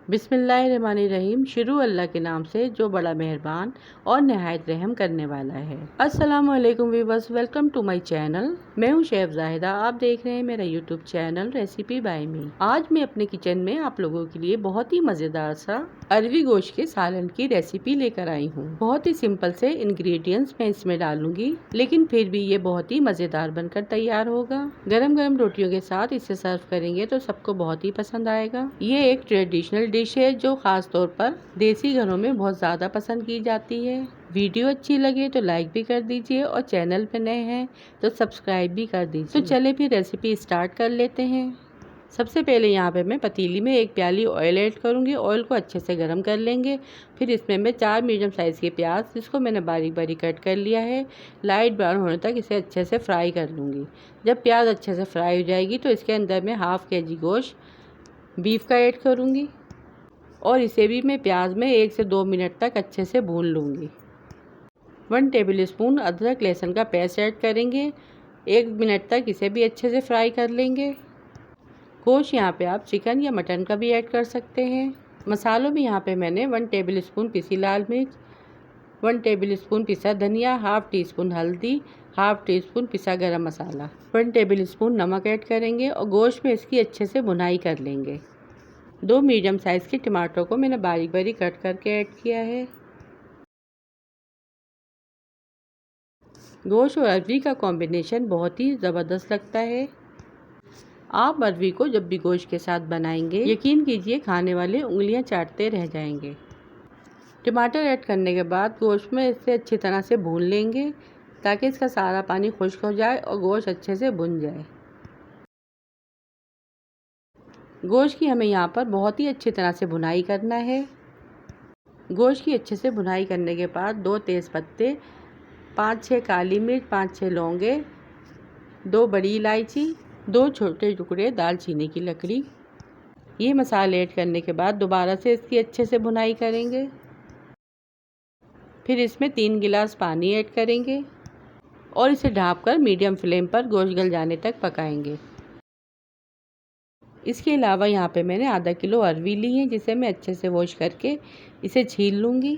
बिस्मिल्लाहिर्रहमानिर्रहीम। शुरू अल्लाह के नाम से जो बड़ा मेहरबान और नहायत रहम करने वाला है। अस्सलाम वालेकुम viewers, welcome to my channel. मैं हूं शेफ जाहिदा, आप देख रहे हैं मेरा YouTube channel recipe by me. आज मैं अपने किचन में आप लोगों के लिए बहुत ही मज़ेदार सा अरवी गोश्त के सालन की रेसिपी लेकर आई हूँ। बहुत ही सिंपल से इंग्रेडिएंट्स मैं इसमें डालूंगी, लेकिन फिर भी ये बहुत ही मज़ेदार बनकर तैयार होगा। गरम गरम रोटियों के साथ इसे सर्व करेंगे तो सबको बहुत ही पसंद आएगा। ये एक ट्रेडिशनल डिश है जो खास तौर पर देसी घरों में बहुत ज़्यादा पसंद की जाती है। वीडियो अच्छी लगे तो लाइक भी कर दीजिए और चैनल पे नए हैं तो सब्सक्राइब भी कर दीजिए। तो चले फिर रेसिपी स्टार्ट कर लेते हैं। सबसे पहले यहाँ पे मैं पतीली में 1 प्याली ऑयल ऐड करूँगी। ऑयल को अच्छे से गर्म कर लेंगे। फिर इसमें मैं 4 मीडियम साइज़ के प्याज, जिसको मैंने बारीक बारीक कट कर लिया है, लाइट ब्राउन होने तक इसे अच्छे से फ्राई कर लूँगी। जब प्याज अच्छे से फ्राई हो जाएगी तो इसके अंदर मैं हाफ़ केजी गोश्त बीफ का ऐड करूँगी और इसे भी मैं प्याज में 1 से 2 मिनट तक अच्छे से भून लूँगी। 1 टेबल स्पून अदरक लहसुन का पेस्ट ऐड करेंगे। 1 मिनट तक इसे भी अच्छे से फ्राई कर लेंगे। गोश्त यहाँ पे आप चिकन या मटन का भी ऐड कर सकते हैं। मसालों में यहाँ पे मैंने 1 टेबल स्पून पिसी लाल मिर्च, 1 टेबल स्पून पिसा धनिया, हाफ़ टी स्पून हल्दी, हाफ़ टी स्पून पिसा गरम मसाला, 1 टेबल स्पून नमक ऐड करेंगे और गोश्त में इसकी अच्छे से भुनाई कर लेंगे। 2 मीडियम साइज़ के टमाटरों को मैंने बारीक बारीक कट करके ऐड किया है। गोश्त और अरवी का कॉम्बिनेशन बहुत ही ज़बरदस्त लगता है। आप अरवी को जब भी गोश्त के साथ बनाएंगे, यकीन कीजिए खाने वाले उंगलियां चाटते रह जाएंगे। टमाटर ऐड करने के बाद गोश्त में इसे अच्छी तरह से भून लेंगे ताकि इसका सारा पानी खुश्क हो जाए और गोश्त अच्छे से भुन जाए। गोश्त की हमें यहाँ पर बहुत ही अच्छी तरह से भुनाई करना है। गोश्त की अच्छे से भुनाई करने के बाद 2 तेज़ पत्ते, 5-6 काली मिर्च, 5-6 लौंगे, 2 बड़ी इलायची, 2 छोटे टुकड़े दालचीनी की लकड़ी, ये मसाले ऐड करने के बाद दोबारा से इसकी अच्छे से भुनाई करेंगे। फिर इसमें 3 गिलास पानी ऐड करेंगे और इसे ढाँपकर मीडियम फ्लेम पर गोश्त गल जाने तक पकाएंगे। इसके अलावा यहाँ पे मैंने आधा किलो अरवी ली है, जिसे मैं अच्छे से वॉश करके इसे छील लूँगी।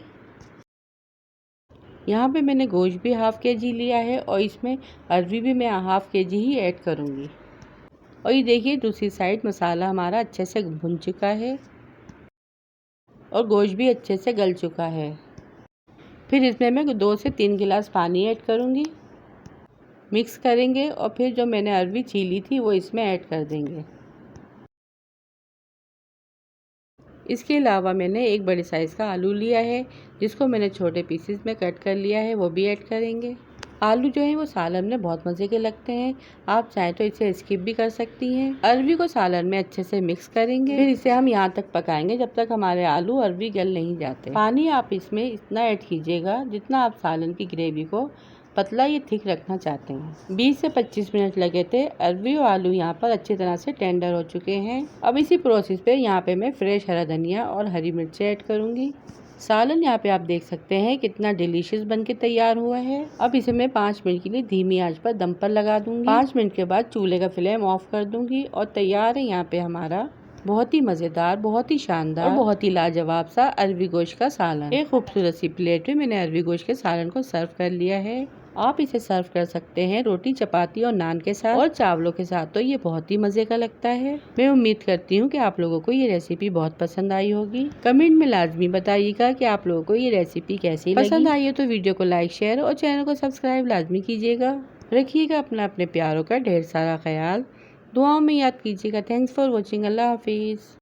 यहाँ पे मैंने गोश्त भी हाफ़ केजी लिया है और इसमें अरवी भी मैं हाफ़ केजी ही ऐड करूँगी। और ये देखिए दूसरी साइड मसाला हमारा अच्छे से भुन चुका है और गोश्त भी अच्छे से गल चुका है। फिर इसमें मैं 2 से 3 गिलास पानी ऐड करूँगी, मिक्स करेंगे और फिर जो मैंने अरवी छीली थी वो इसमें ऐड कर देंगे। इसके अलावा मैंने 1 बड़े साइज़ का आलू लिया है, जिसको मैंने छोटे पीसेस में कट कर लिया है, वो भी ऐड करेंगे। आलू जो है वो सालन में बहुत मज़े के लगते हैं, आप चाहें तो इसे स्किप भी कर सकती हैं। अरवी को सालन में अच्छे से मिक्स करेंगे। फिर इसे हम यहाँ तक पकाएंगे जब तक हमारे आलू अरवी गल नहीं जाते। पानी आप इसमें इतना ऐड कीजिएगा जितना आप सालन की ग्रेवी को पतला या थिक रखना चाहते हैं। 20 से 25 मिनट लगे थे। अरवी और आलू यहाँ पर अच्छी तरह से टेंडर हो चुके हैं। अब इसी प्रोसेस पे यहाँ पे मैं फ्रेश हरा धनिया और हरी मिर्ची ऐड करूँगी। सालन यहाँ पे आप देख सकते हैं कितना डिलीशियस बन के तैयार हुआ है। अब इसे मैं 5 मिनट के लिए धीमी आंच पर दम पर लगा दूंगी। 5 मिनट के बाद चूल्हे का फ्लेम ऑफ कर दूंगी और तैयार है यहाँ पे हमारा बहुत ही मज़ेदार, बहुत ही शानदार और बहुत ही लाजवाब सा अरवी गोश्त का सालन। एक खूबसूरत सी प्लेट में मैंने अरवी गोश्त के सालन को सर्व कर लिया है। आप इसे सर्व कर सकते हैं रोटी, चपाती और नान के साथ और चावलों के साथ, तो ये बहुत ही मज़े का लगता है। मैं उम्मीद करती हूँ कि आप लोगों को ये रेसिपी बहुत पसंद आई होगी। कमेंट में लाजमी बताइएगा कि आप लोगों को ये रेसिपी कैसी लगी। पसंद आई है तो वीडियो को लाइक, शेयर और चैनल को सब्सक्राइब लाजमी कीजिएगा। रखिएगा अपने प्यारों का ढेर सारा ख्याल, दुआओं में याद कीजिएगा। Thanks for watching. अल्लाह हाफिज़।